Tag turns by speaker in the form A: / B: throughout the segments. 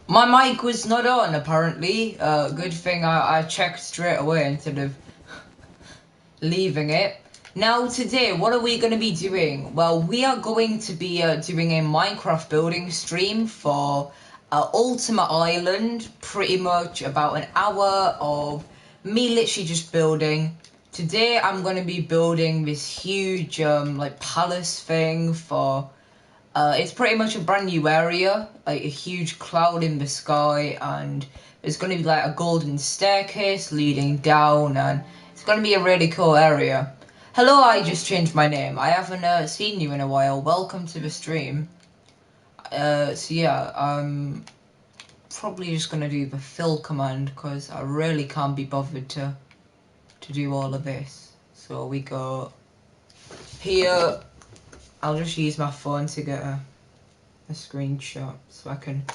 A: My mic was not on, apparently. Good thing I checked straight away instead of leaving it. Now, today, what are we going to be doing? Well, we are going to be doing a Minecraft building stream for Ultima Island. Pretty much about an hour of me literally just building. Today, I'm going to be building this huge, like, palace thing for... it's pretty much a brand new area, like a huge cloud in the sky, and there's going to be like a golden staircase leading down, and it's going to be a really cool area. Hello, I just changed my name. I haven't seen you in a while. Welcome to the stream. So yeah, I'm probably just going to do the fill command because I really can't be bothered to do all of this. So we go here. I'll just use my phone to get a screenshot so I can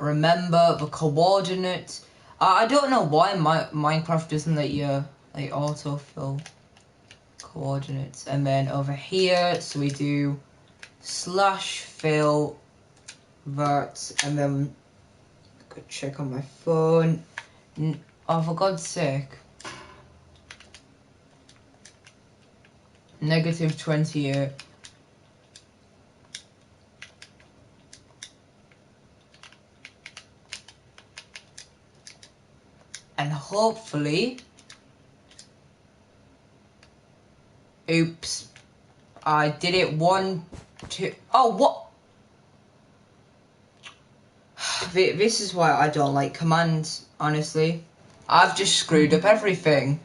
A: remember the coordinates. I don't know why Minecraft doesn't let you like autofill coordinates. And then over here, so we do /fill that, and then I could check on my phone. Oh, for God's sake. -28. And hopefully... Oops. I did it 1, 2... Oh, what? This is why I don't like commands, honestly. I've just screwed up everything.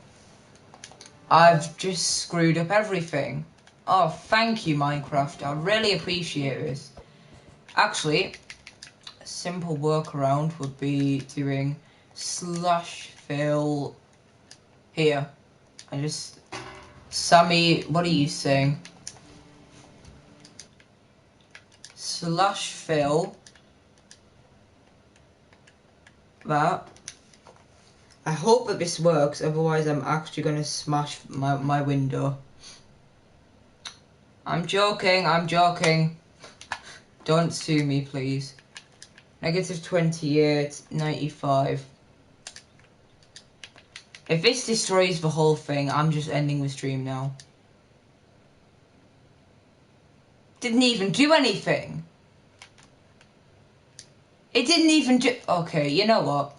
A: Oh, thank you, Minecraft. I really appreciate this. Actually, a simple workaround would be doing /fill here. And just... Sammy, what are you saying? /fill that. I hope that this works, otherwise I'm actually going to smash my window. I'm joking. Don't sue me, please. -28, 95. If this destroys the whole thing, I'm just ending the stream now. Didn't even do anything. It didn't even do... Okay, you know what?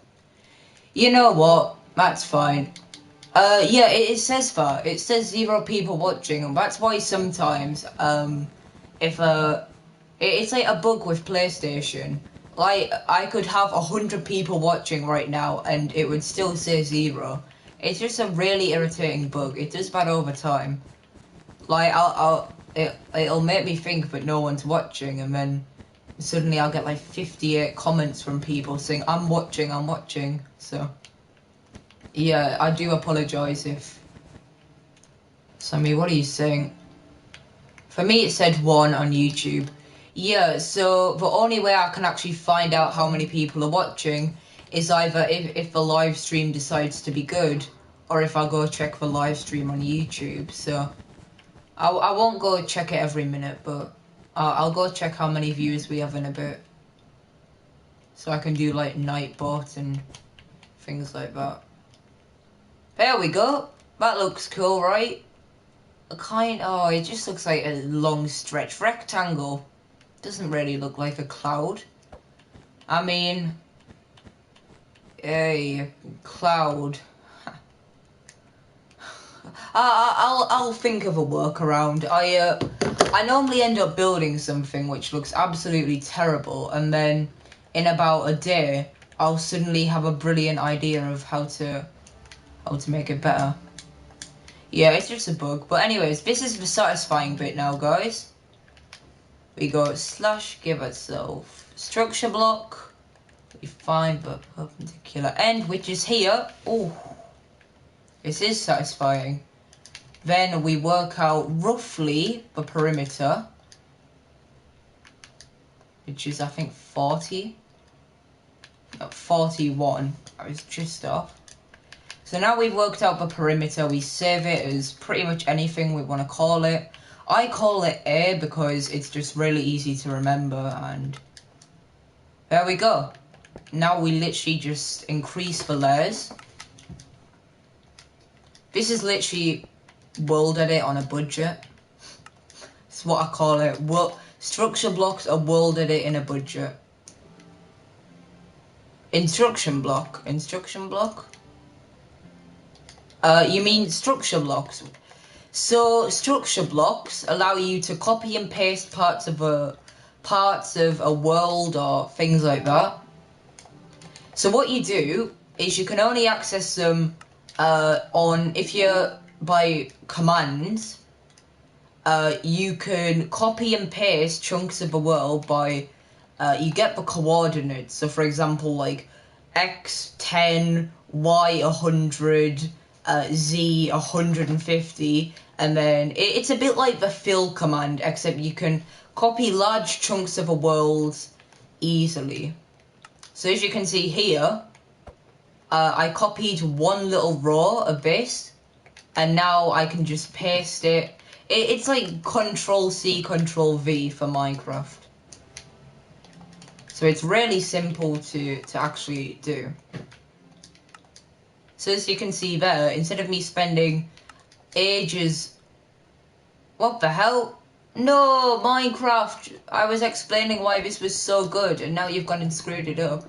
A: That's fine. Yeah, it says that. It says 0 people watching, and that's why sometimes, if, it's like a bug with PlayStation. Like, I could have 100 people watching right now, and it would still say 0. It's just a really irritating bug. It does that over time. Like, it'll make me think that no one's watching, and then suddenly I'll get like 58 comments from people saying, I'm watching, so... Yeah, I do apologise if... Sammy, what are you saying? For me, it said 1 on YouTube. Yeah, so the only way I can actually find out how many people are watching is either if the live stream decides to be good, or if I go check the live stream on YouTube. So I won't go check it every minute, but I'll go check how many views we have in a bit. So I can do like Nightbot and things like that. There we go. That looks cool, right? Oh, it just looks like a long stretch rectangle. Doesn't really look like a cloud. I mean, a cloud. I'll think of a workaround. I normally end up building something which looks absolutely terrible, and then in about a day, I'll suddenly have a brilliant idea of how to make it better. Yeah, it's just a bug. But anyways, this is the satisfying bit now, guys. We go /give itself structure block. We find the perpendicular end, which is here. Oh, this is satisfying. Then we work out roughly the perimeter, which is I think 40. No, 41. I was just off. So now we've worked out the perimeter, we save it as pretty much anything we want to call it. I call it A because it's just really easy to remember, and There we go. Now we literally just increase the layers. This is literally world edit on a budget. That's what I call it. Structure blocks are world edit in a budget. Instruction block. You mean structure blocks? So structure blocks allow you to copy and paste parts of a world or things like that. So what you do is you can only access them if you're by commands. You can copy and paste chunks of a world by you get the coordinates. So for example, like x 10, y 100, z 150, and then it's a bit like the fill command, except you can copy large chunks of a world easily. So as you can see here, I copied one little row of this, and now I can just paste it. It's like Control-C, Control-V for Minecraft. So it's really simple to actually do. So as you can see there, instead of me spending ages... What the hell? No, Minecraft! I was explaining why this was so good, and now you've gone and screwed it up.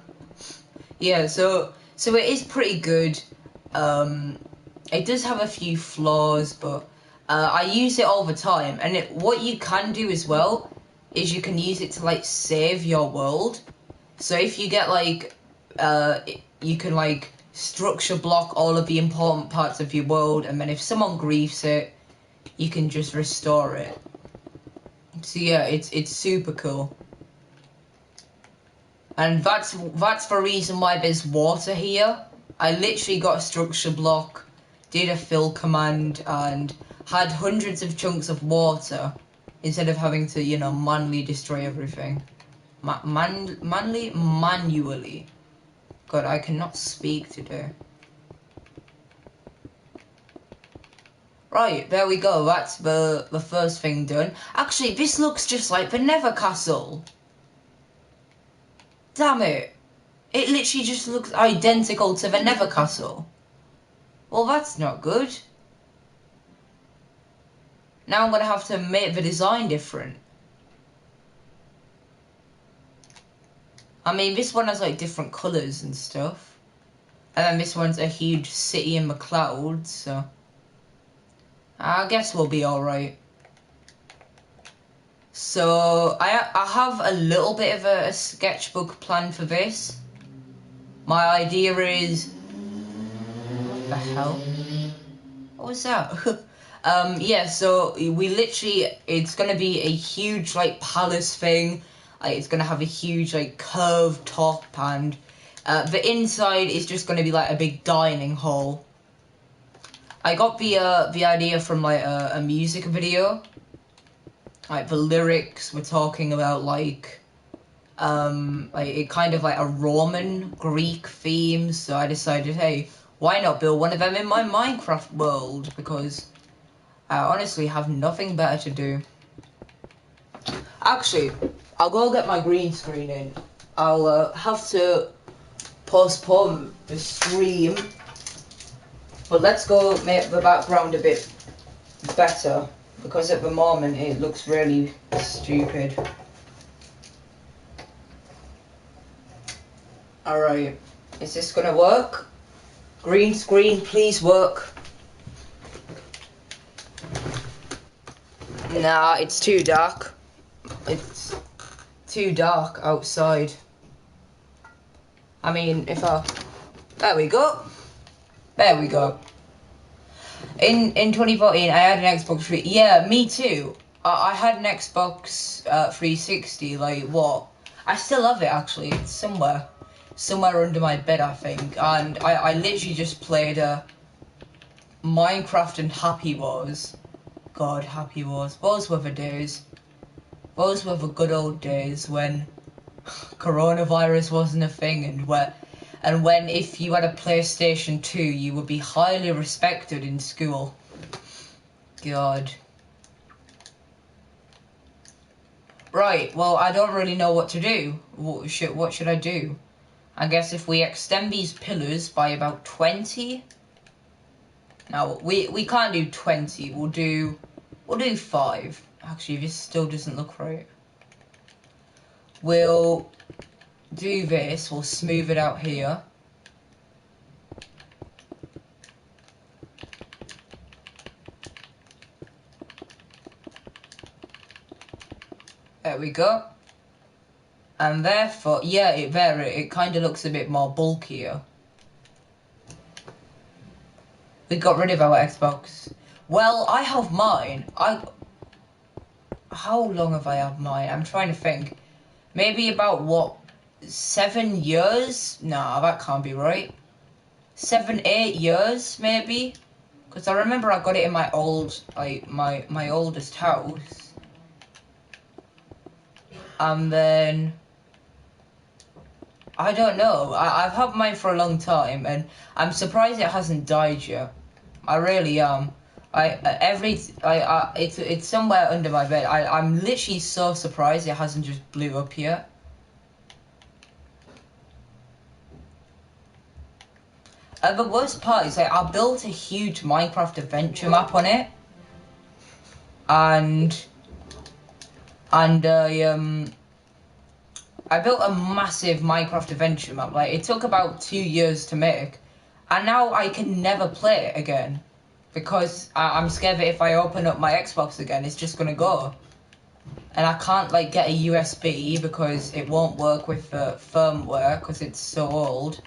A: Yeah, so it is pretty good. It does have a few flaws, but I use it all the time. And what you can do as well is you can use it to like save your world. So if you get like, you can like structure block all of the important parts of your world, and then if someone griefs it, you can just restore it. So yeah, it's super cool. And that's the reason why there's water here. I literally got a structure block, did a fill command, and had hundreds of chunks of water instead of having to, you know, manually destroy everything. Manually. God, I cannot speak today. Right, there we go. That's the first thing done. Actually, this looks just like the Nether Castle. Damn it. It literally just looks identical to the Nether Castle. Well, that's not good. Now I'm going to have to make the design different. I mean, this one has like different colours and stuff. And then this one's a huge city in the clouds, so... I guess we'll be alright. So, I have a little bit of a sketchbook plan for this. My idea is... What the hell? What was that? Yeah, so we literally... It's gonna be a huge, like, palace thing. It's gonna have a huge, like, curved top, and the inside is just gonna be, like, a big dining hall. I got the idea from like a music video. Like the lyrics were talking about like it kind of like a Roman Greek theme. So I decided, hey, why not build one of them in my Minecraft world? Because I honestly have nothing better to do. Actually, I'll go get my green screen in. I'll have to postpone the stream. But let's go make the background a bit better, because at the moment it looks really stupid. Alright, is this gonna work? Green screen, please work. Nah, it's too dark. It's too dark outside. I mean, if I... There we go. There we go. In 2014, I had an Xbox 3... Yeah, me too. I had an Xbox 360, like, what? I still have it, actually. It's somewhere. Somewhere under my bed, I think. And I literally just played Minecraft and Happy Wars. God, Happy Wars. Those were the days. Those were the good old days when coronavirus wasn't a thing, and when if you had a PlayStation 2, you would be highly respected in school. God. Right, well, I don't really know what to do. What should I do? I guess if we extend these pillars by about 20... No, we can't do 20. We'll do 5. Actually, this still doesn't look right. We'll do this. We'll smooth it out here. There we go. And therefore, yeah, it kind of looks a bit more bulkier. We got rid of our Xbox. Well, I have mine. How long have I had mine? I'm trying to think. Maybe about, what, 7 years? Nah, that can't be right. 7, 8 years, maybe? Because I remember I got it in my old, like, my oldest house. And then... I don't know. I've had mine for a long time, and I'm surprised it hasn't died yet. I really am. It's somewhere under my bed. I'm literally so surprised it hasn't just blew up yet. The worst part is, like, I built a huge Minecraft adventure map on it, and I built a massive Minecraft adventure map. Like, it took about 2 years to make, and now I can never play it again because I'm scared that if I open up my Xbox again, it's just gonna go. And I can't, like, get a USB because it won't work with the firmware because it's so old.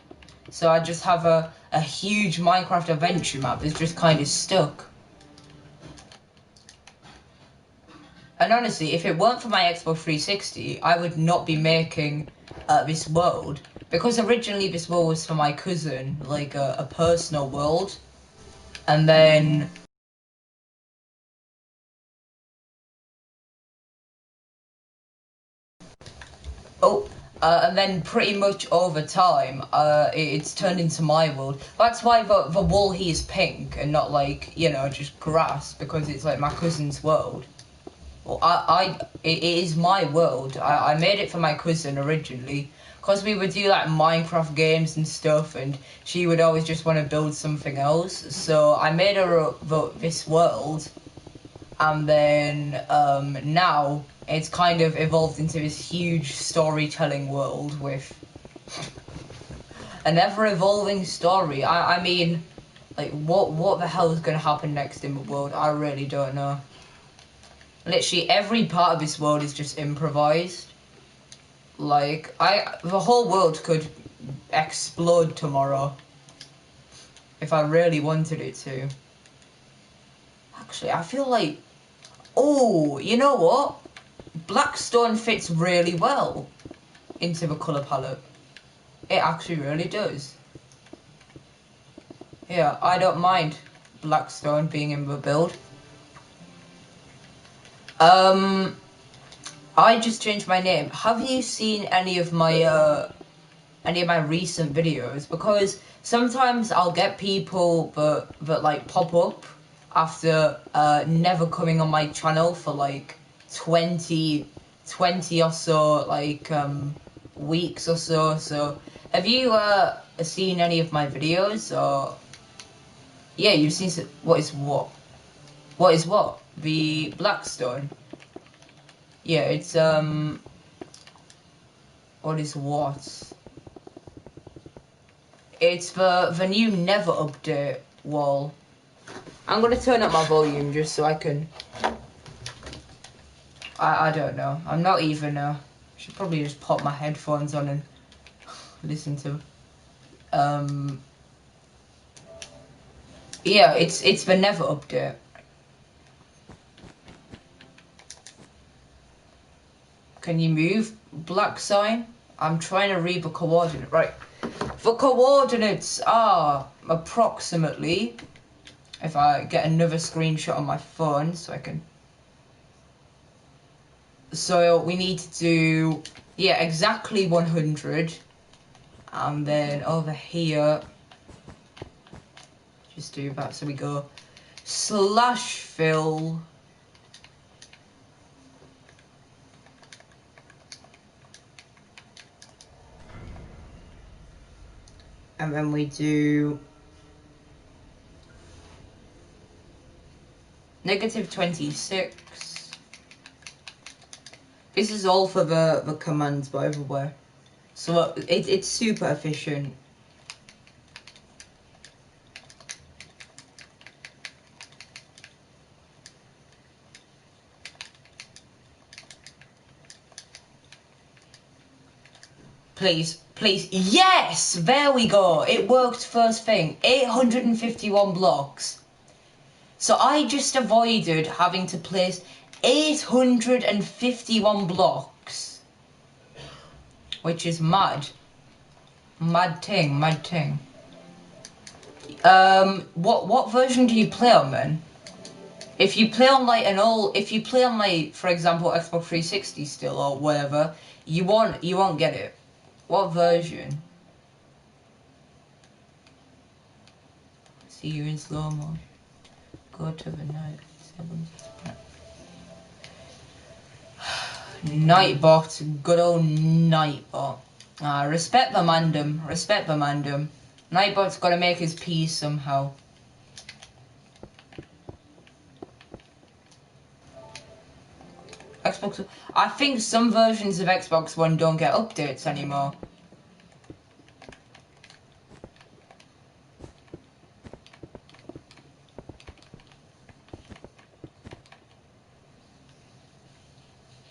A: So I just have a huge Minecraft adventure map that's just kind of stuck. And honestly, if it weren't for my Xbox 360, I would not be making this world. Because originally this world was for my cousin, like a personal world. And then... and then pretty much over time, it's turned into my world. That's why the wall here is pink and not, like, you know, just grass, because it's like my cousin's world. Well, it is my world. I made it for my cousin originally, because we would do like Minecraft games and stuff, and she would always just want to build something else. So I made her this world, and then now it's kind of evolved into this huge storytelling world with an ever-evolving story. I mean, like, what the hell is going to happen next in the world? I really don't know. Literally every part of this world is just improvised. Like, the whole world could explode tomorrow if I really wanted it to. Actually, I feel like, oh, you know what? Blackstone fits really well into the colour palette. It actually really does. Yeah, I don't mind Blackstone being in the build. I just changed my name. Have you seen any of my recent videos? Because sometimes I'll get people that like pop up after never coming on my channel for like 20 or so like weeks or so. So have you seen any of my videos? Or yeah, you've seen what is what the Blackstone. Yeah, it's what is what? It's the new Nether update wall. I'm gonna turn up my volume just so I can. I don't know. I'm not even. Should probably just pop my headphones on and listen to. Yeah, it's the Nether update. Can you move, black sign? I'm trying to read the coordinate. Right. The coordinates are approximately, if I get another screenshot on my phone so I can. So we need to do, yeah, exactly 100. And then over here, just do that. So we go slash fill And then we do -26. This is all for the commands, by the way. So it's super efficient. Please, please. Yes! There we go. It worked first thing. 851 blocks. So I just avoided having to place 851 blocks. Which is mad. Mad ting, mad ting. What version do you play on then? If you play on like for example, Xbox 360 still or whatever, you won't get it. What version? See you in slow mo. Go to the night. Nightbot, good old Nightbot. Respect the mandem. Respect the mandem. Nightbot's gotta make his peace somehow. Xbox. I think some versions of Xbox One don't get updates anymore.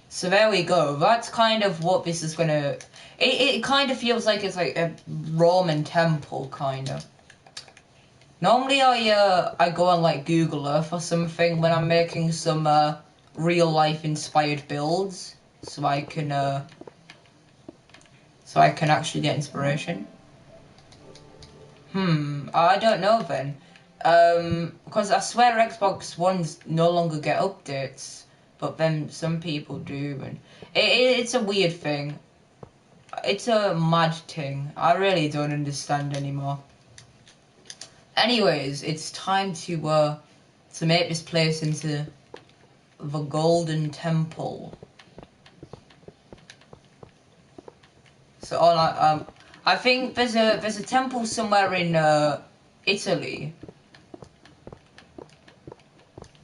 A: So there we go. That's kind of what this is gonna. It kind of feels like it's like a Roman temple, kind of. Normally I go on like Google Earth or something when I'm making some real life inspired builds, so I can actually get inspiration. I don't know then. Because I swear Xbox Ones no longer get updates, but then some people do, and it's a weird thing. It's a mad thing. I really don't understand anymore. Anyways, it's time to make this place into the Golden Temple. So I think there's a temple somewhere in Italy,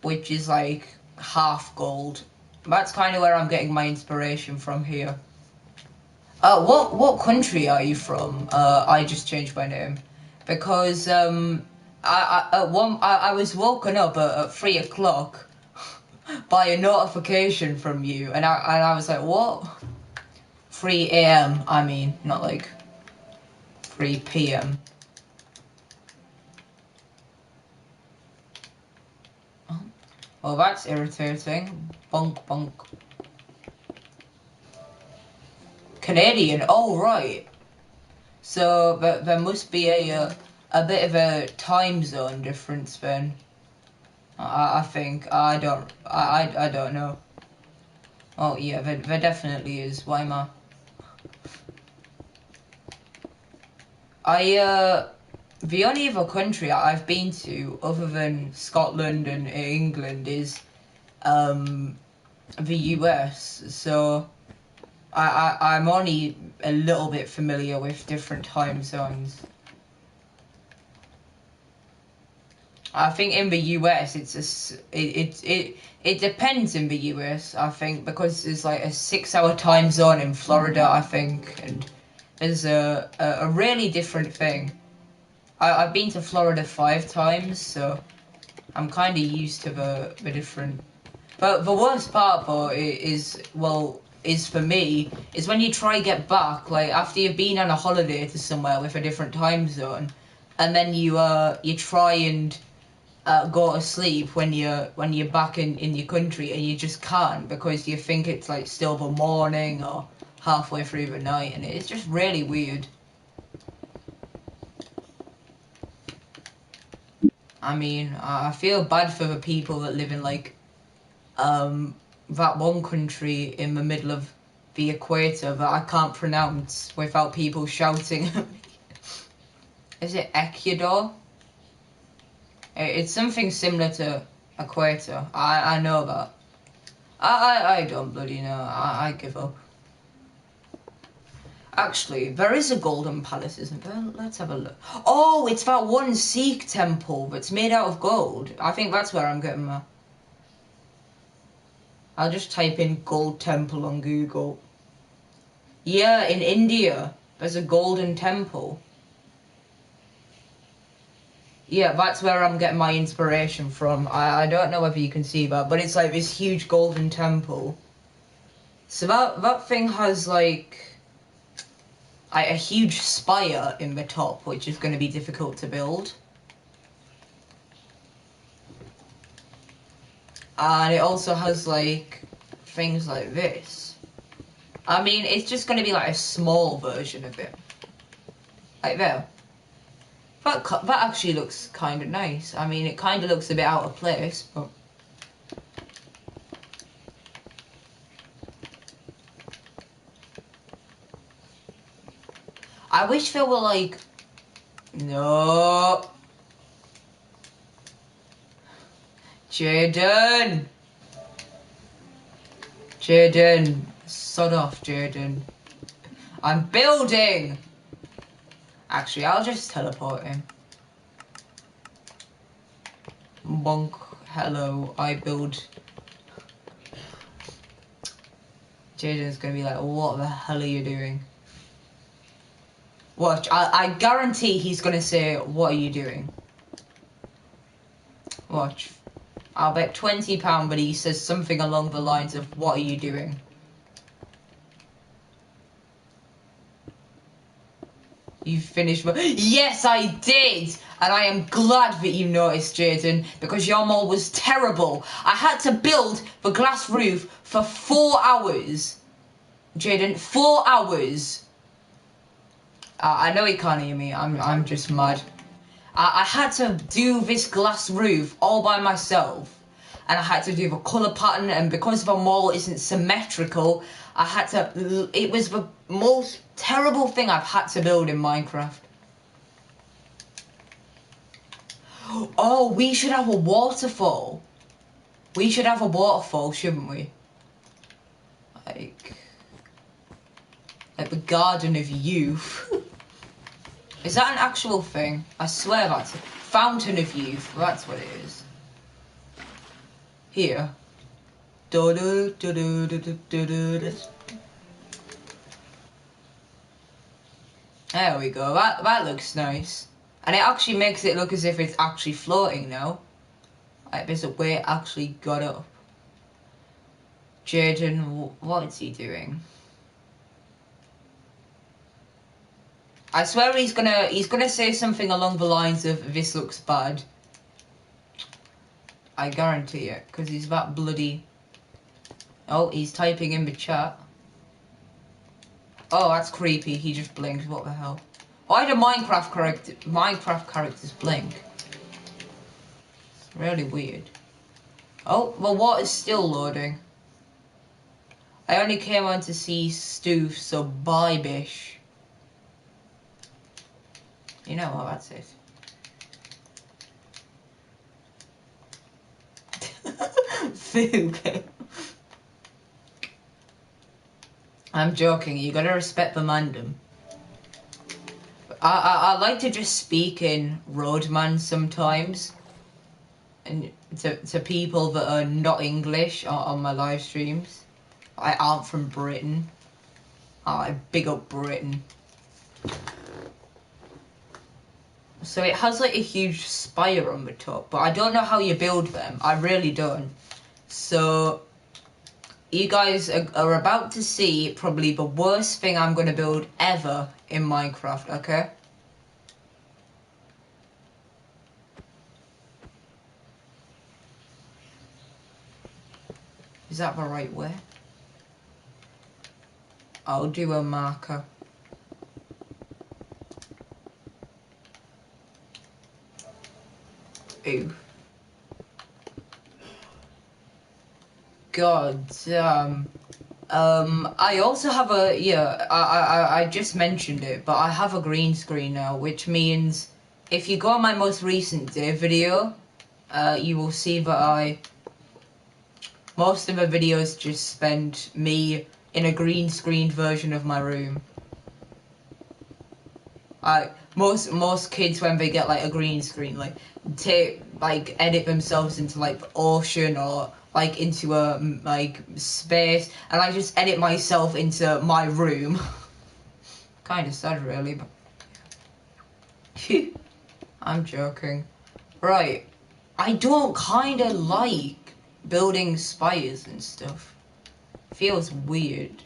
A: which is like half gold. That's kind of where I'm getting my inspiration from here. What country are you from? I just changed my name because I was woken up at 3 o'clock by a notification from you, and I was like, what? 3 a.m. I mean, not like 3 p.m. Oh, well, that's irritating. Bonk, bonk. Canadian. Oh, right. So there must be a bit of a time zone difference then. I think I don't know. Oh yeah, there definitely is. Why am I the only other country I've been to other than Scotland and England is the US. So I'm only a little bit familiar with different time zones. I think in the US it depends in the US, I think, because there's like a 6-hour time zone in Florida, I think, and there's a really different thing. I've been to Florida 5 times, so I'm kind of used to the different. But the worst part though is for me is when you try get back, like after you've been on a holiday to somewhere with a different time zone, and then you try and go to sleep when you're back in your country, and you just can't because you think it's like still the morning or halfway through the night, and it's just really weird. I mean, I feel bad for the people that live in like that one country in the middle of the equator that I can't pronounce without people shouting at me. Is it Ecuador? It's something similar to equator. I know that. I don't bloody know. I give up. Actually, there is a golden palace, isn't there? Let's have a look. Oh, it's that one Sikh temple that's made out of gold. I think that's where I'm getting that. I'll just type in gold temple on Google. Yeah, in India, there's a golden temple. Yeah, that's where I'm getting my inspiration from. I don't know whether you can see that, but it's like this huge golden temple. So that thing has like a huge spire in the top, which is going to be difficult to build. And it also has like things like this. I mean, it's just going to be like a small version of it. Like there. That actually looks kind of nice. I mean, it kind of looks a bit out of place, but... I wish there were like... No. Jaden. Jaden. Sod off, Jaden. I'm building. Actually, I'll just teleport him. Bonk. Hello. I build. Jaden's gonna be like, what the hell are you doing? Watch. I guarantee he's gonna say, what are you doing? Watch. I'll bet £20, but he says something along the lines of, what are you doing? You finished. Yes, I did! And I am glad that you noticed, Jaden, because your mole was terrible. I had to build the glass roof for 4 hours. Jaden, 4 hours. I know he can't hear me. I'm just mad. I had to do this glass roof all by myself. And I had to do the colour pattern, and because the mall isn't symmetrical, I had to... It was the most terrible thing I've had to build in Minecraft. Oh, we should have a waterfall. We should have a waterfall, shouldn't we? Like the Garden of Youth. Is that an actual thing? I swear that's a Fountain of Youth. That's what it is. Here. There we go. That looks nice. And it actually makes it look as if it's actually floating now. Like there's a way it actually got up. Jaden, what is he doing? I swear he's gonna say something along the lines of, this looks bad. I guarantee it, because he's that bloody... Oh, he's typing in the chat. Oh, that's creepy. He just blinked. What the hell? Why do Minecraft characters blink? It's really weird. Oh, the water's still loading. I only came on to see Stu, so bye, bish. You know what, that's it. Fook. I'm joking, you gotta respect the mandem. I like to just speak in Roadman sometimes. And to people that are not English on my live streams. I aren't from Britain. I big up Britain. So it has like a huge spire on the top, but I don't know how you build them. I really don't. So you guys are about to see probably the worst thing I'm going to build ever in Minecraft, okay? Is that the right way? I'll do a marker. Ooh. God damn. I also have a, yeah, I just mentioned it, but I have a green screen now, which means if you go on my most recent day video, you will see that most of the videos just spend me in a green screened version of my room. Like most kids when they get like a green screen, like edit themselves into like the ocean or like into a like space, and I just edit myself into my room. Kind of sad, really, but I'm joking. Right, I don't kind of like building spires and stuff. Feels weird.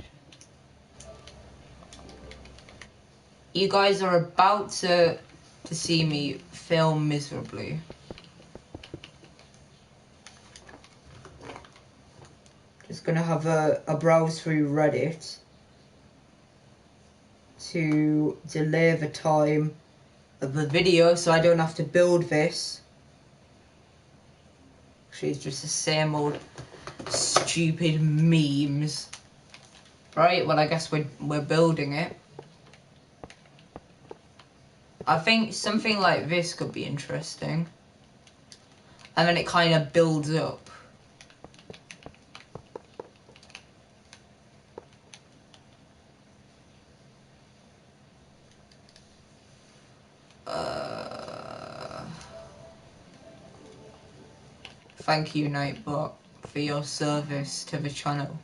A: You guys are about to see me fail miserably. Just gonna have a browse through Reddit to delay the time of the video so I don't have to build this. Actually, it's just the same old stupid memes. Right, well I guess we're building it. I think something like this could be interesting. And then it kind of builds up. Thank you, Nightbot, for your service to the channel.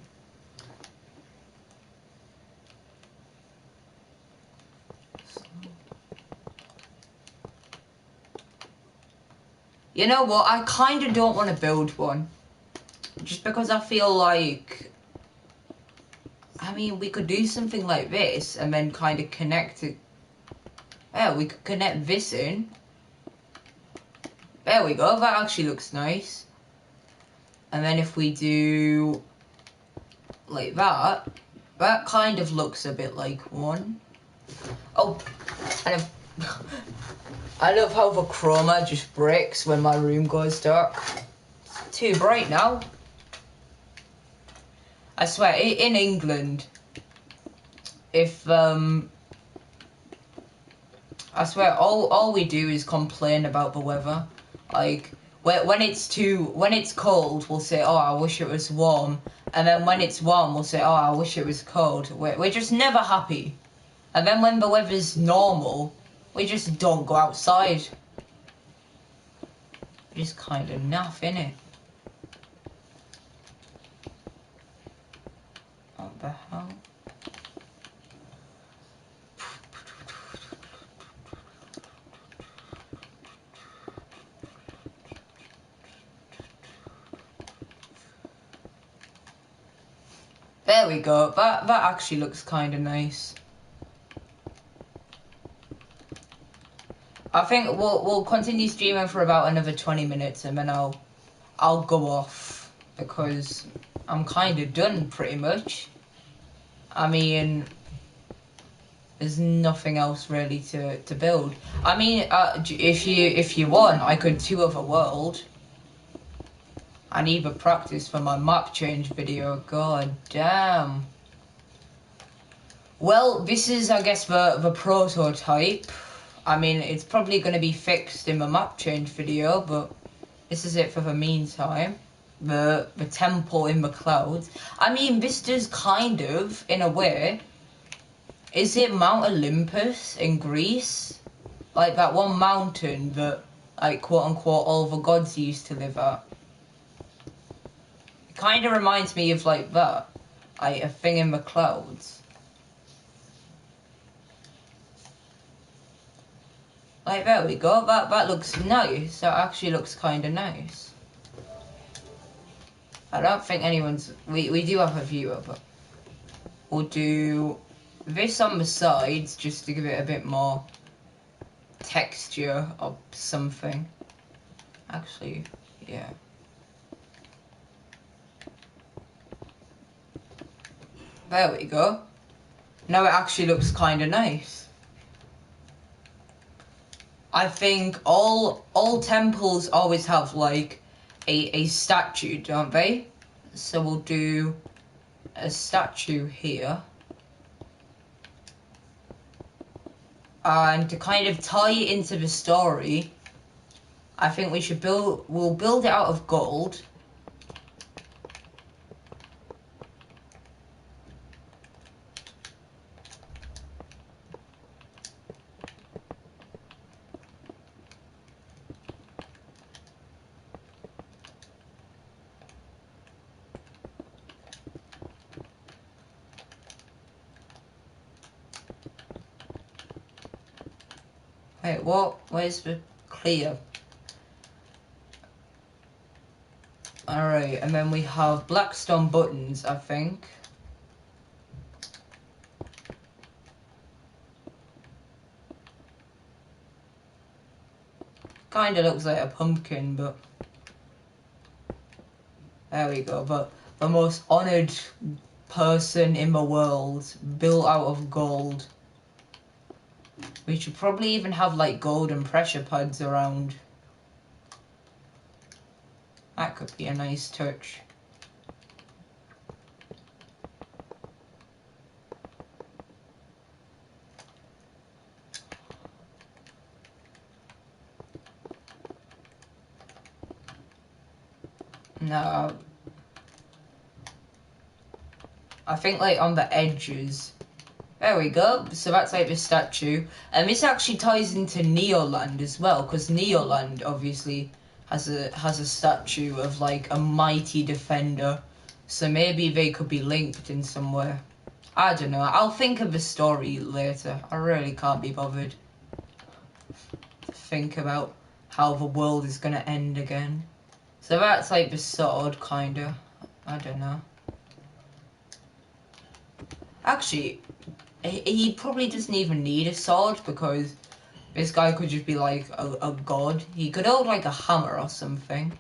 A: You know what? I kind of don't want to build one. Just because I feel like... I mean, we could do something like this and then kind of connect it. Yeah, we could connect this in. There we go. That actually looks nice. And then if we do... like that, that kind of looks a bit like one. Oh, and I love how the chroma just breaks when my room goes dark. It's too bright now. I swear, in England, if I swear, all we do is complain about the weather. Like when it's cold, we'll say, "Oh, I wish it was warm," and then when it's warm, we'll say, "Oh, I wish it was cold." We're just never happy. And then when the weather's normal, we just don't go outside. Just kind of naff, innit? What the hell? There we go. That actually looks kind of nice. I think we'll continue streaming for about another 20 minutes and then I'll go off because I'm kind of done pretty much. I mean, there's nothing else really to build. I mean, if you want, I could tour the world. I need the practice for my map change video. God damn. Well, this is, I guess, the prototype. I mean, it's probably going to be fixed in the map change video, but this is it for the meantime. The temple in the clouds. I mean, this does kind of, in a way, is it Mount Olympus in Greece? Like that one mountain that, like, quote unquote, all the gods used to live at. It kind of reminds me of like that. Like a thing in the clouds. Like, there we go. That looks nice. That actually looks kind of nice. I don't think anyone's... We do have a viewer, but... We'll do this on the sides, just to give it a bit more texture of something. Actually, yeah. There we go. Now it actually looks kind of nice. I think all temples always have like a statue, don't they? So we'll do a statue here. And to kind of tie it into the story, I think we'll build it out of gold. Wait, what? Where's the clear? Alright, and then we have Blackstone buttons, I think. Kinda looks like a pumpkin, but... There we go, but the most honoured person in the world, built out of gold. We should probably even have like golden pressure pads around. That could be a nice touch. No. I think like on the edges. There we go. So that's like the statue. And this actually ties into Neoland as well, because Neoland obviously has a statue of like a mighty defender. So maybe they could be linked in somewhere. I don't know. I'll think of the story later. I really can't be bothered to think about how the world is gonna end again. So that's like the sword, kinda. I don't know. Actually, he probably doesn't even need a sword, because this guy could just be like a god. He could hold like a hammer or something.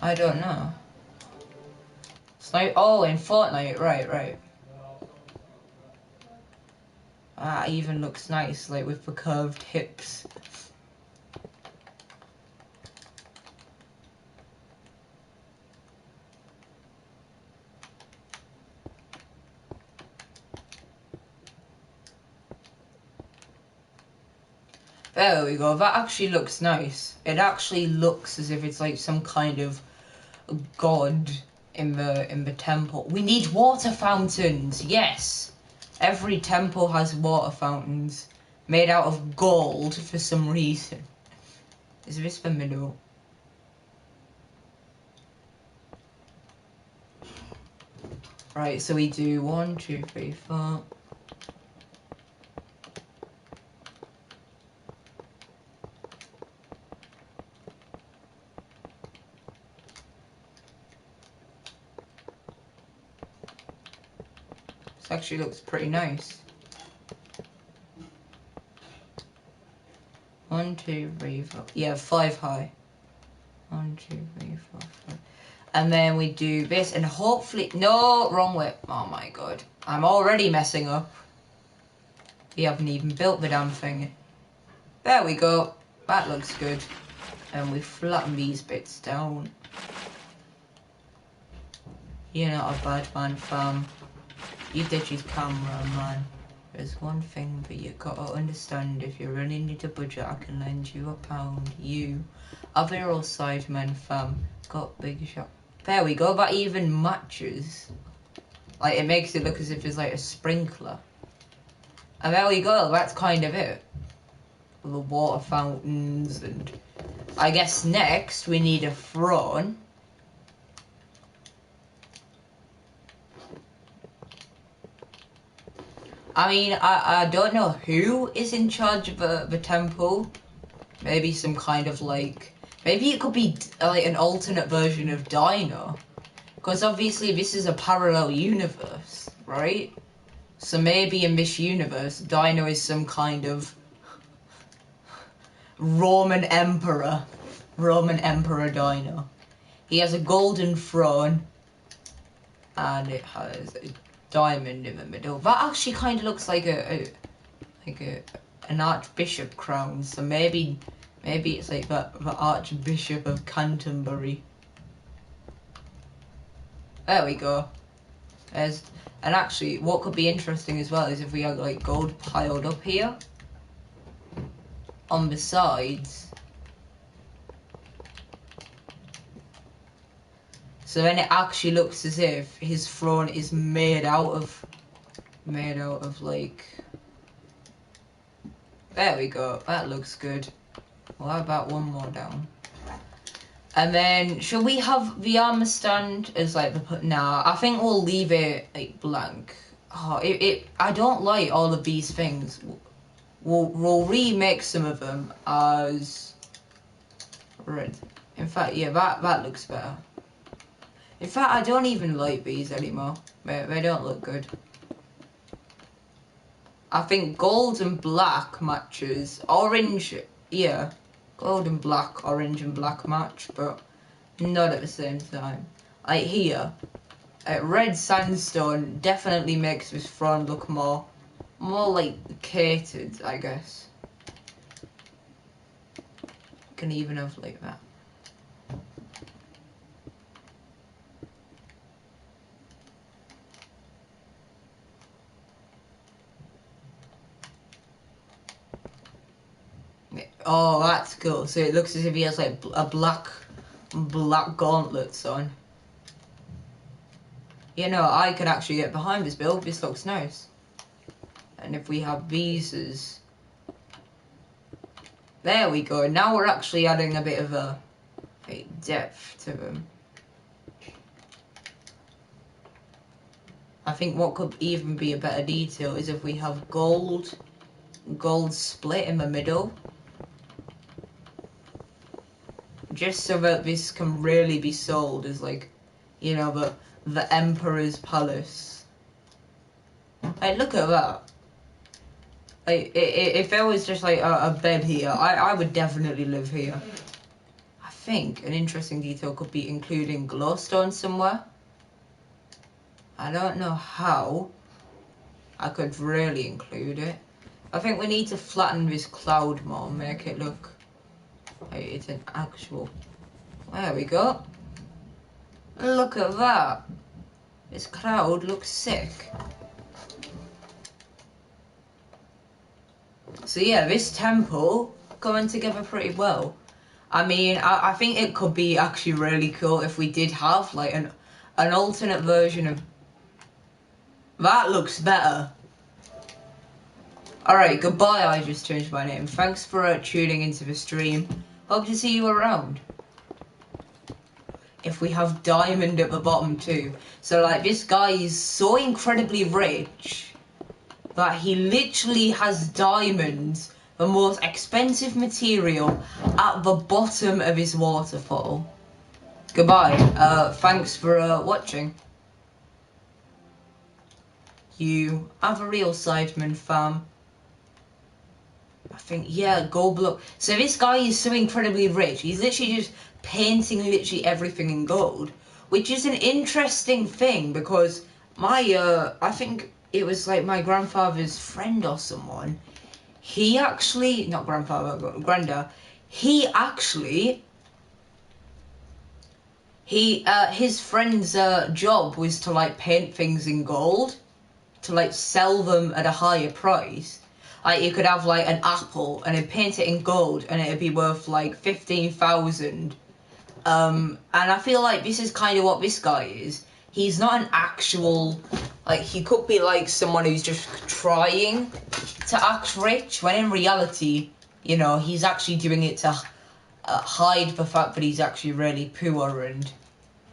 A: I don't know. It's like, oh, in Fortnite, right. That even looks nice, like with the curved hips. There we go, that actually looks nice. It actually looks as if it's like some kind of god in the temple. We need water fountains, yes! Every temple has water fountains made out of gold for some reason. Is this the middle? Right, so we do 1, 2, 3, 4. This actually looks pretty nice. 1, 2, 3, 4. Yeah, 5 high. 1, 2, 3, 4, 5. And then we do this, and hopefully... No, wrong way. Oh my god. I'm already messing up. We haven't even built the damn thing. There we go. That looks good. And we flatten these bits down. You're not a bad man, fam. You did his camera, man. There's one thing that you gotta understand. If you're running into budget, I can lend you £1. You, other old sidemen, fam. Got big shot. There we go. That even matches. Like, it makes it look as if it's like a sprinkler. And there we go. That's kind of it. The water fountains, and I guess next we need a throne. I mean, I don't know who is in charge of the temple. Maybe some kind of like... Maybe it could be like an alternate version of Dino. Because obviously this is a parallel universe, right? So maybe in this universe, Dino is some kind of Roman Emperor Dino. He has a golden throne, and it has a diamond in the middle. That actually kind of looks like an archbishop crown. So maybe it's like the Archbishop of Canterbury. There we go. And actually, what could be interesting as well is if we had like gold piled up here on the sides. So then it actually looks as if his throne is made out of like... There we go. That looks good. Well, how about one more down? And then, should we have the armor stand as like the... Nah, I think we'll leave it like blank. Oh, I don't like all of these things. we'll remake some of them as red. In fact, yeah, that looks better. In fact, I don't even like these anymore. They don't look good. I think gold and black matches. Orange, yeah. Gold and black, orange and black match, but not at the same time. Like here, red sandstone definitely makes this front look more like catered, I guess. Can even have like that. Oh, that's cool. So it looks as if he has like a black gauntlets on. You know, I could actually get behind this build. This looks nice. And if we have these as... There we go. Now we're actually adding a bit of a depth to them. I think what could even be a better detail is if we have gold split in the middle. Just so that this can really be sold as like, you know, the Emperor's Palace. Hey, look at that. Like, if there was just like a bed here, I would definitely live here. I think an interesting detail could be including glowstone somewhere. I don't know how I could really include it. I think we need to flatten this cloud more, make it look like it's an actual... There we go. Look at that. This cloud looks sick. So yeah, this temple coming together pretty well. I mean, I think it could be actually really cool if we did have like an alternate version of... That looks better. Alright, goodbye, I just changed my name. Thanks for tuning into the stream. Hope to see you around. If we have diamond at the bottom too. So like, this guy is so incredibly rich that he literally has diamonds, the most expensive material, at the bottom of his waterfall. Goodbye. Thanks for watching. You have a real Sidemen fam. I think, yeah, gold block. So this guy is so incredibly rich. He's literally just painting literally everything in gold, which is an interesting thing because my, I think it was like my grandfather's friend or someone. He actually, not grandfather, granddad. He actually, his friend's job was to like paint things in gold, to like sell them at a higher price. Like you could have like an apple and it'd paint it in gold and it'd be worth like 15,000. And I feel like this is kind of what this guy is. He's not an actual, like he could be like someone who's just trying to act rich, when in reality, you know, he's actually doing it to hide the fact that he's actually really poor and,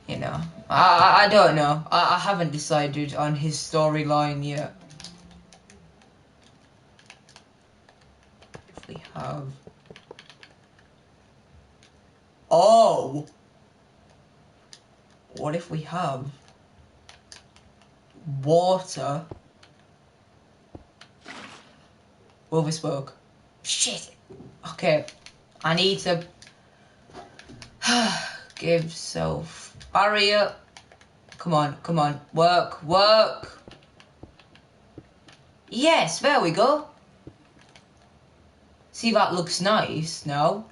A: you know, I don't know. I haven't decided on his storyline yet. If we have... Oh! What if we have water? Will this work? Shit! Okay, I need to give self barrier. Come on, come on, work, work! Yes, there we go. See, that looks nice now.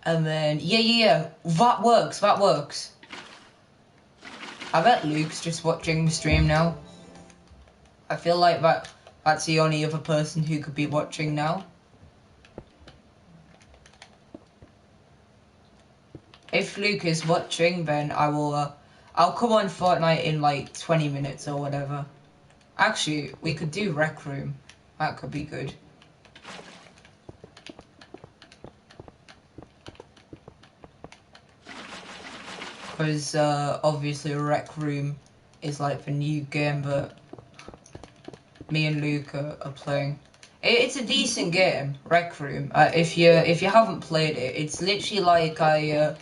A: And then, yeah, that works, that works. I bet Luke's just watching the stream now. I feel like that's the only other person who could be watching now. If Luke is watching, then I will, I'll come on Fortnite in like 20 minutes or whatever. Actually, we could do Rec Room. That could be good. Because obviously Rec Room is like the new game, but me and Luke are playing. It's a decent game, Rec Room. If you haven't played it, it's literally like it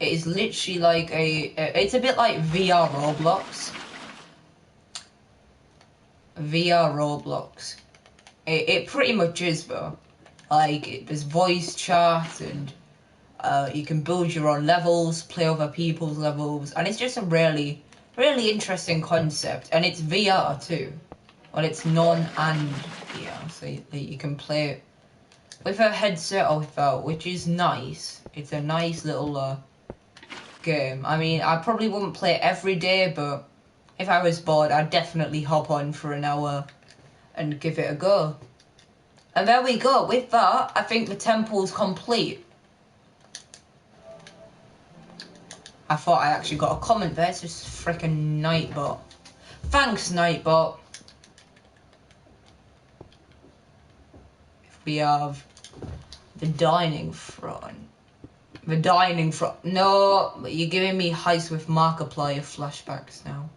A: is literally like it's a bit like VR Roblox. VR Roblox. It pretty much is though. Like there's voice chat and you can build your own levels, play other people's levels, and it's just a really, really interesting concept. And it's VR too. Well, it's non and VR, so you can play it with a headset or without, which is nice. It's a nice little game. I mean, I probably wouldn't play it every day, but if I was bored, I'd definitely hop on for an hour and give it a go. And there we go. With that, I think the temple's complete. I thought I actually got a comment there. It's just freaking Nightbot. Thanks, Nightbot. We have the dining front. The dining front. No, you're giving me Heist with Markiplier flashbacks now.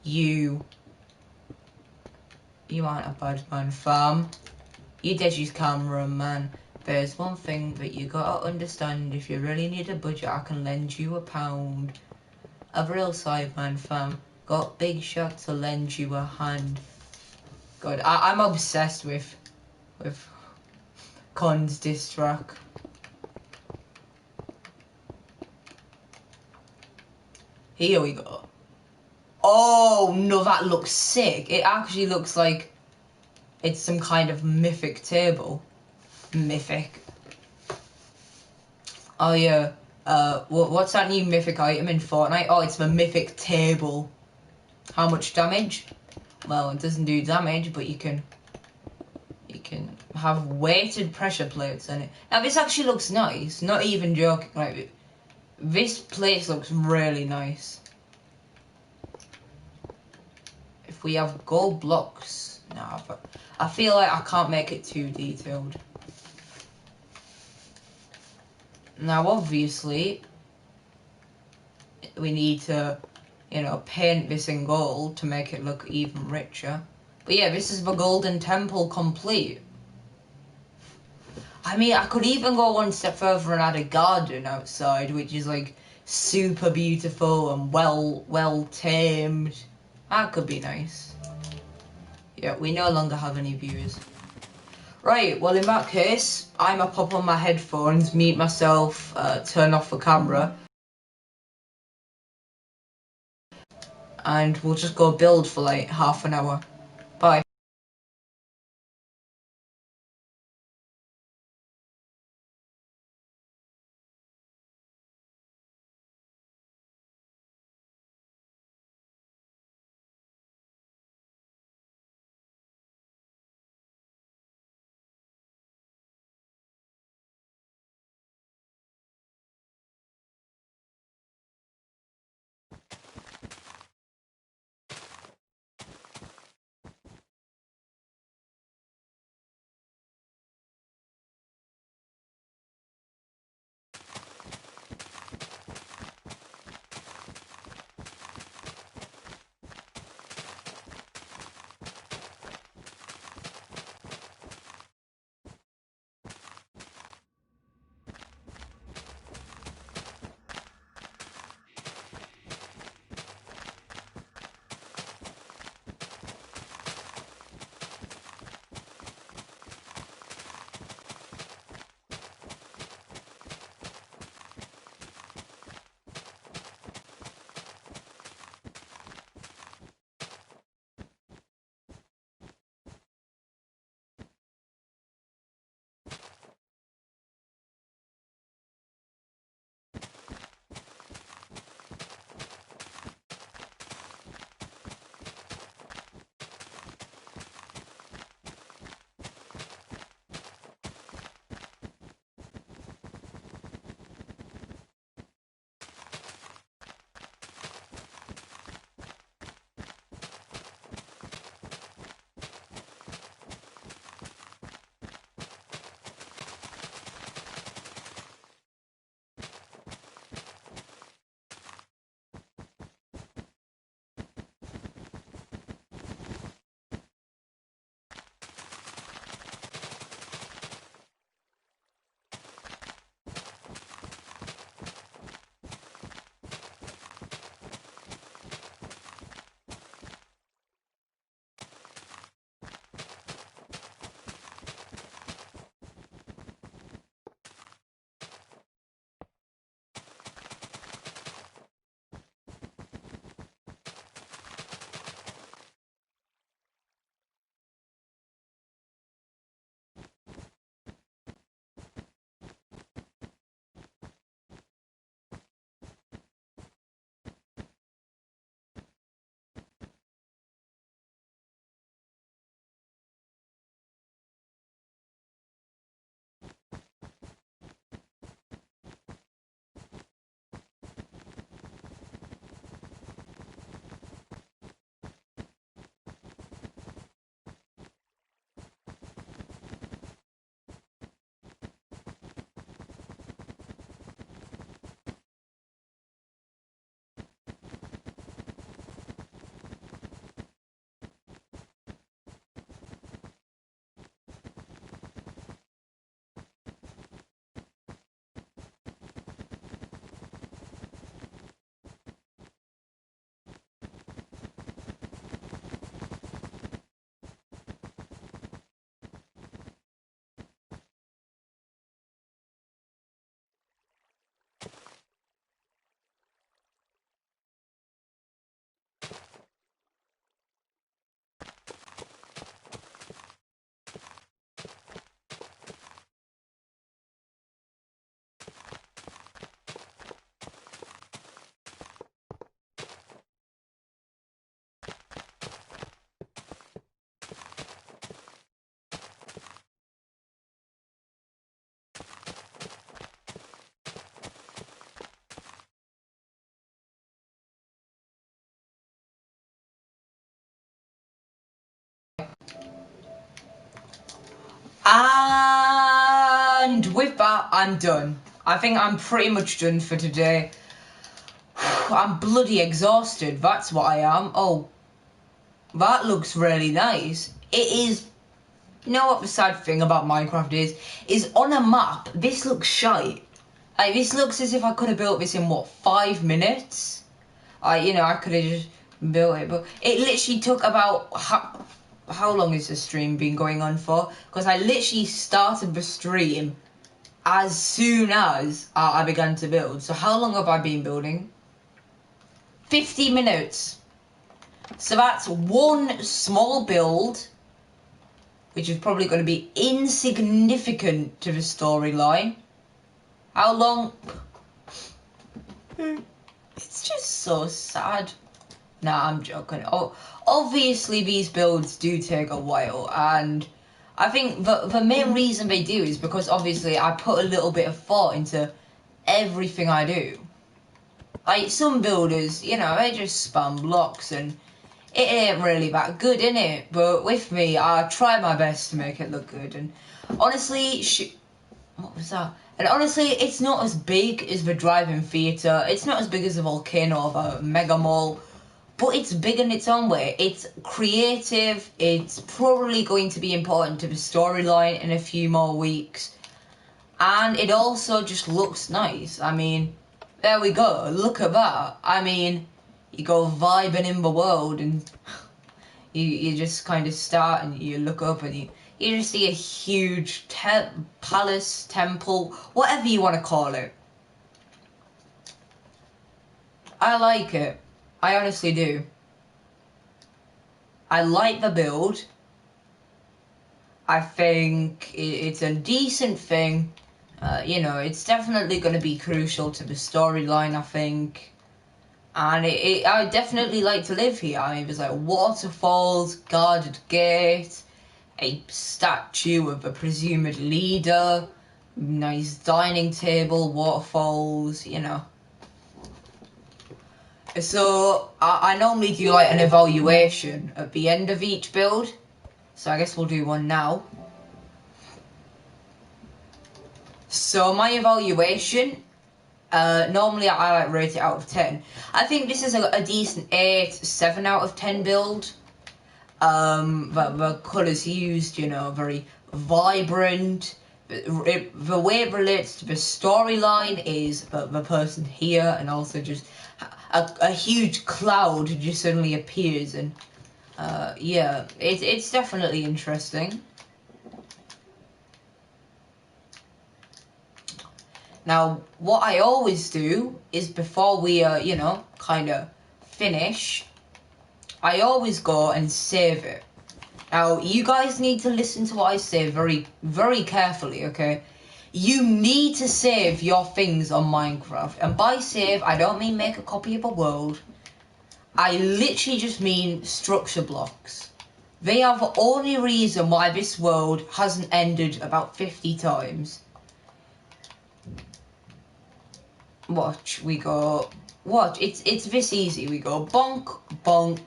A: You aren't a bad man, fam. You Deji's cameraman. There's one thing that you gotta understand. If you really need a budget, I can lend you £1. A real sideman, fam. Got big shot to lend you a hand. God, I'm obsessed with Con's diss track. Here we go. Oh no, that looks sick. It actually looks like it's some kind of mythic table. Mythic. Oh yeah. What's that new mythic item in Fortnite? Oh, it's the mythic table. How much damage? Well, it doesn't do damage, but you can have weighted pressure plates in it. Now this actually looks nice. Not even joking. Like this place looks really nice. If we have gold blocks, nah, but I feel like I can't make it too detailed. Now, obviously, we need to, paint this in gold to make it look even richer. But yeah, this is the Golden Temple complete. I mean, I could even go one step further and add a garden outside, which is like super beautiful and well tamed. That could be nice. Yeah, we no longer have any viewers. Right, well in that case, I'ma pop on my headphones, mute myself, turn off the camera, and we'll just go build for like half an hour. Bye. And with that, I'm done. I think I'm pretty much done for today. I'm bloody exhausted, that's what I am. Oh, that looks really nice. It is. You know what the sad thing about Minecraft is on a map, this looks shite. Like, this looks as if I could have built this in, what, 5 minutes? I could have just built it, but it literally took about, how long has the stream been going on for? Because I literally started the stream as soon as I began to build. So how long have I been building? 50 minutes. So that's one small build, which is probably going to be insignificant to the storyline. How long? It's just so sad. Nah, I'm joking. Oh, obviously these builds do take a while, and I think the main reason they do is because obviously I put a little bit of thought into everything I do. Like, some builders, they just spam blocks and it ain't really that good, innit? But with me, I try my best to make it look good. And honestly, what was that? And honestly, it's not as big as the Drive-In Theatre. It's not as big as the Volcano or the Mega Mall. But it's big in its own way. It's creative. It's probably going to be important to the storyline in a few more weeks. And it also just looks nice. I mean, there we go. Look at that. I mean, you go vibing in the world and you just kind of start and you look up and you just see a huge palace, temple, whatever you want to call it. I like it. I honestly do. I like the build. I think it's a decent thing. It's definitely going to be crucial to the storyline, I think. And I definitely like to live here. I mean, there's like waterfalls, guarded gate, a statue of a presumed leader, nice dining table, waterfalls, So, I normally do like an evaluation at the end of each build. So I guess we'll do one now. So my evaluation, normally I like rate it out of 10. I think this is a decent 8, 7 out of 10 build. The colours used, very vibrant. The way it relates to the storyline is the person here, and also just a huge cloud just suddenly appears, and yeah, it's definitely interesting. Now, what I always do is before we, kind of finish, I always go and save it. Now, you guys need to listen to what I say very, very carefully, okay? You need to save your things on Minecraft. And by save, I don't mean make a copy of a world. I literally just mean structure blocks. They are the only reason why this world hasn't ended about 50 times. Watch, we go... Watch, it's this easy. We go bonk, bonk,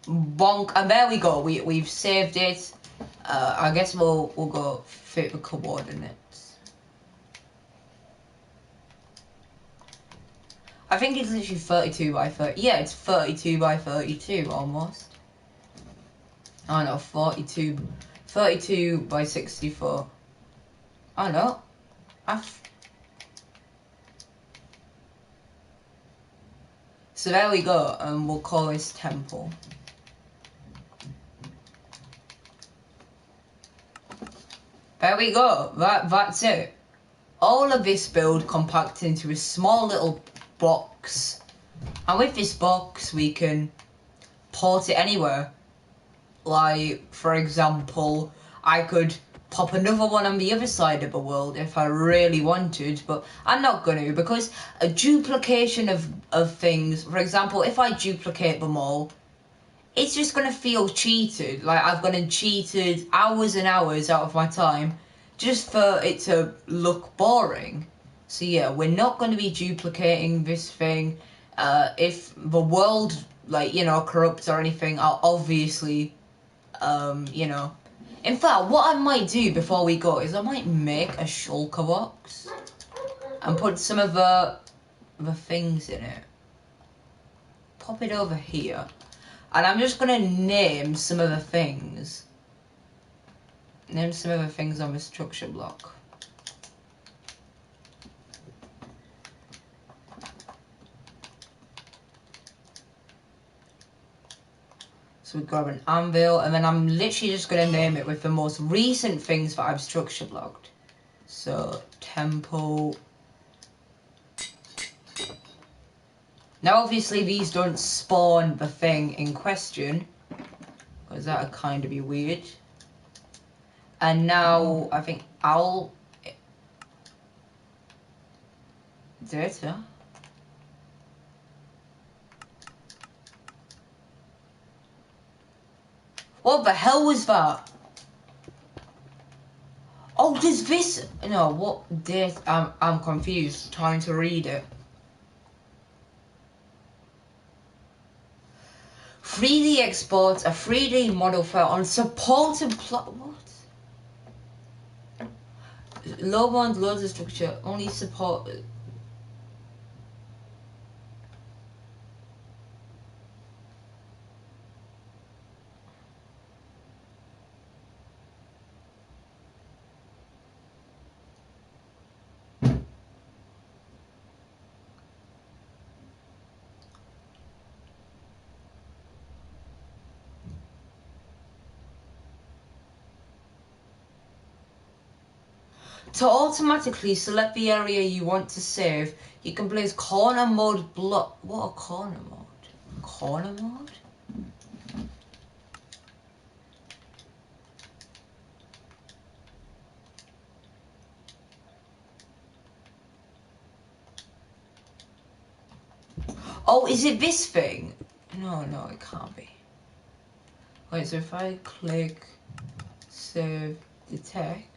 A: bonk, and there we go. We've saved it. I guess we'll go fit the coordinates. I think it's literally 32 by 30. Yeah, it's 32 by 32 almost. Oh no, 32 by 64. Oh no. So there we go, and we'll call this temple. There we go, that's it. All of this build compacted into a small little box. And with this box, we can port it anywhere. Like, for example, I could pop another one on the other side of the world if I really wanted, but I'm not going to, because a duplication of things, for example, if I duplicate them all, it's just going to feel cheated. Like, I've gone and cheated hours and hours out of my time just for it to look boring. So yeah, we're not going to be duplicating this thing. If the world, corrupts or anything, I'll obviously, In fact, what I might do before we go is I might make a shulker box and put some of the things in it. Pop it over here. And I'm just gonna name some of the things. Name some of the things on the structure block. So we grab an anvil, and then I'm literally just gonna name it with the most recent things that I've structure blocked. So, temple. Now obviously these don't spawn the thing in question, because that would kind of be weird. And now I think owl data. What the hell was that? Oh, does this? No, what date? I'm confused. Trying to read it. 3D exports a 3D model file on supported what? Low bound loads of structure only support. To automatically select the area you want to save, you can place corner mode block. What a corner mode? Corner mode? Oh, is it this thing? No, it can't be. Wait, so if I click save detect.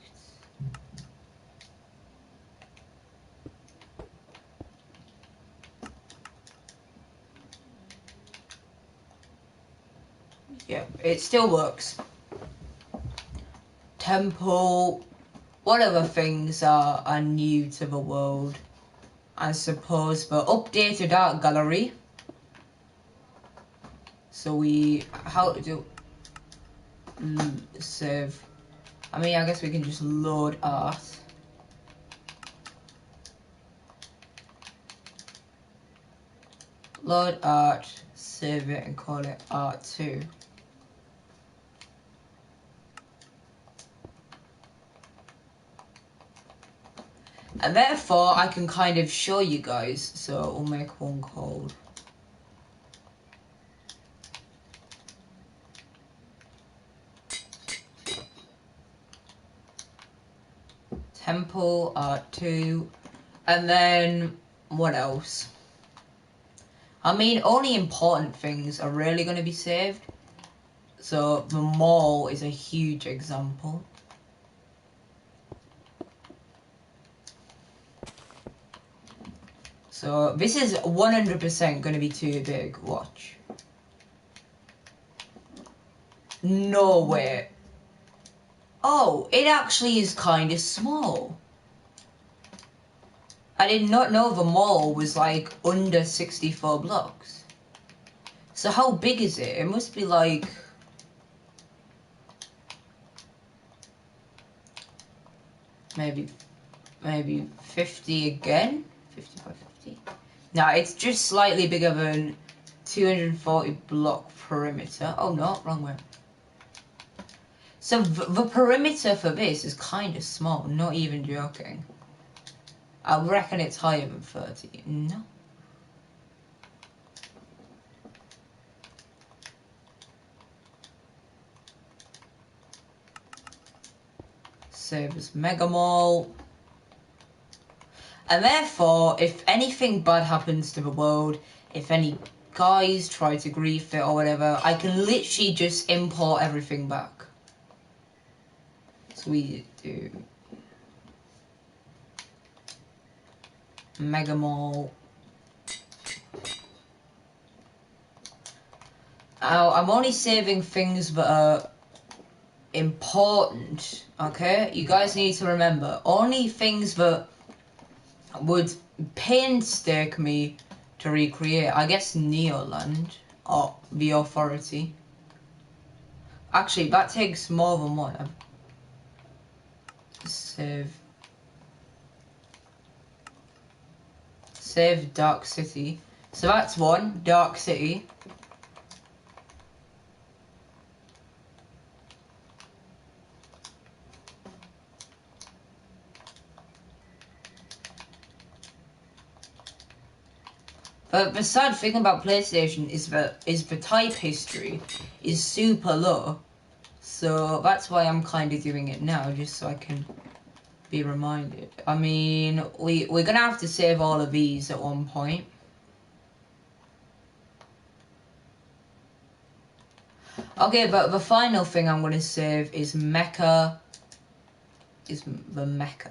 A: Yeah, it still works. Temple. What other things are new to the world? I suppose the updated art gallery. So how to do save. I mean, I guess we can just load art. Load art, save it, and call it art2. And therefore, I can kind of show you guys. So we'll make one called Temple Art2. And then, what else? I mean, only important things are really going to be saved. So the mall is a huge example. So this is 100% going to be too big. Watch. No way. Oh, it actually is kind of small. I did not know the mall was like under 64 blocks. So how big is it? It must be like... maybe 50 again? 50 by 50? No, it's just slightly bigger than 240 block perimeter. Oh no, wrong way. So the perimeter for this is kind of small, not even joking. I reckon it's higher than 30. No. Save as Mega Mall. And therefore, if anything bad happens to the world, if any guys try to grief it or whatever, I can literally just import everything back. So we do Mega Mall. I'm only saving things that are important, okay? You guys need to remember, only things that would painstake me to recreate, I guess Neoland, or The Authority. Actually, that takes more than one. Save Dark City. So that's one, Dark City. But the sad thing about PlayStation is the type history is super low. So that's why I'm kind of doing it now, just so I can be reminded. I mean, we're gonna have to save all of these at one point. Okay, but the final thing I'm gonna save is Mecha. Is the Mecha.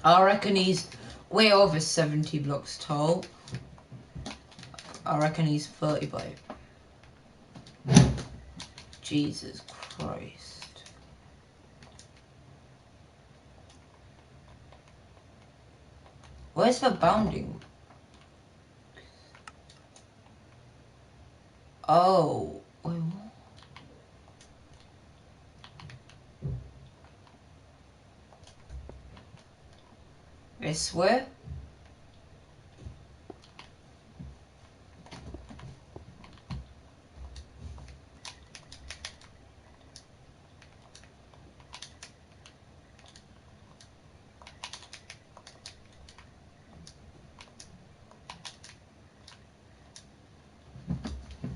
A: I reckon he's way over 70 blocks tall. I reckon he's 30 by. Jesus Christ. Where's the bounding? Oh. Wait, what? This way?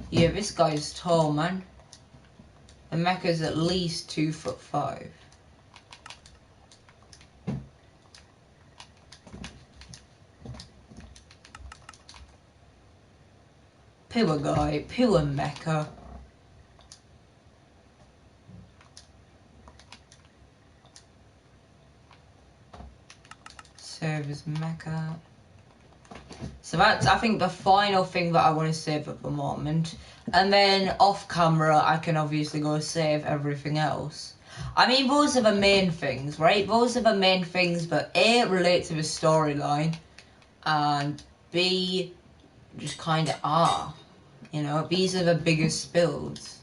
A: Yeah, this guy's tall, man. The Mecha's at least 2'5". Pure guy, pure Mecha. Save as Mecha. So that's, I think, the final thing that I want to save at the moment. And then off camera, I can obviously go save everything else. I mean, those are the main things, right? Those are the main things that A, relate to the storyline, and B, just kind of are. You know, these are the biggest builds.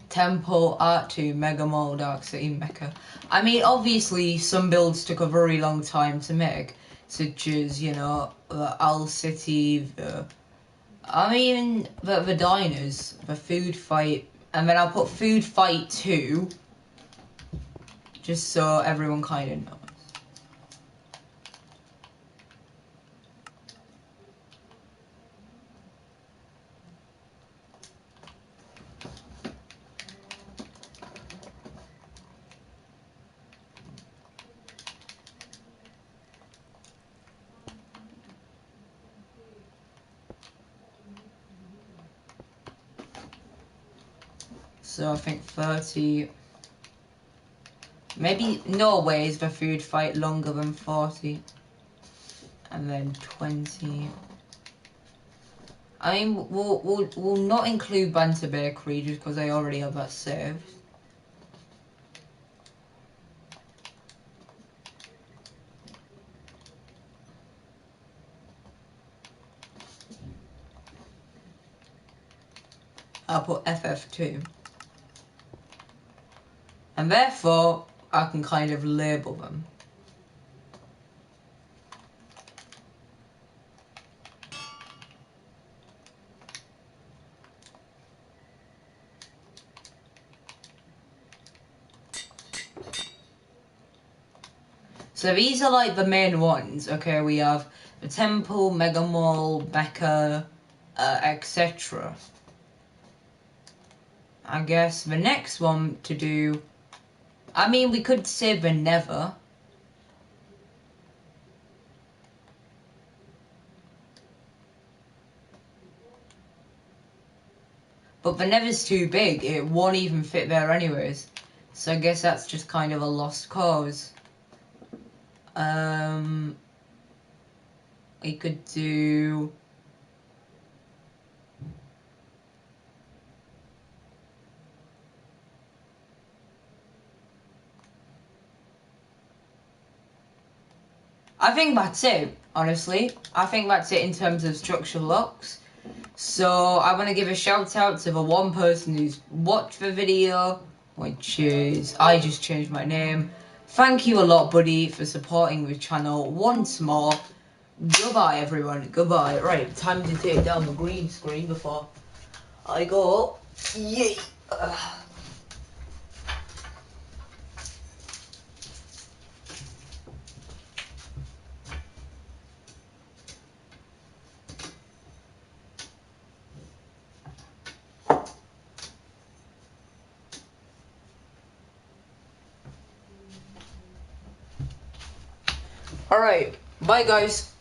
A: Temple, Art 2, Mega Mall, Dark City, Mecha. I mean, obviously, some builds took a very long time to make, such as, you know, the Owl City, the diners, the Food Fight, and then I'll put Food Fight 2, just so everyone kind of knows. So I think 30... Maybe no way is the Food Fight longer than 40. And then 20... I mean, we'll not include Banter Bakery just because I already have that saved. I'll put FF2. And therefore, I can kind of label them. So these are like the main ones. Okay, we have the Temple, Mega Mall, Mecha, etc. I guess the next one to do... I mean, we could say the Nether. But the nether's too big, it won't even fit there anyways. So I guess that's just kind of a lost cause. We could do... I think that's it, honestly. I think that's it in terms of structural locks. So I want to give a shout out to the one person who's watched the video, which is, I just changed my name. Thank you a lot, buddy, for supporting the channel once more. Goodbye, everyone. Goodbye. Right, time to take down the green screen before I go. Yay! Alright, bye guys.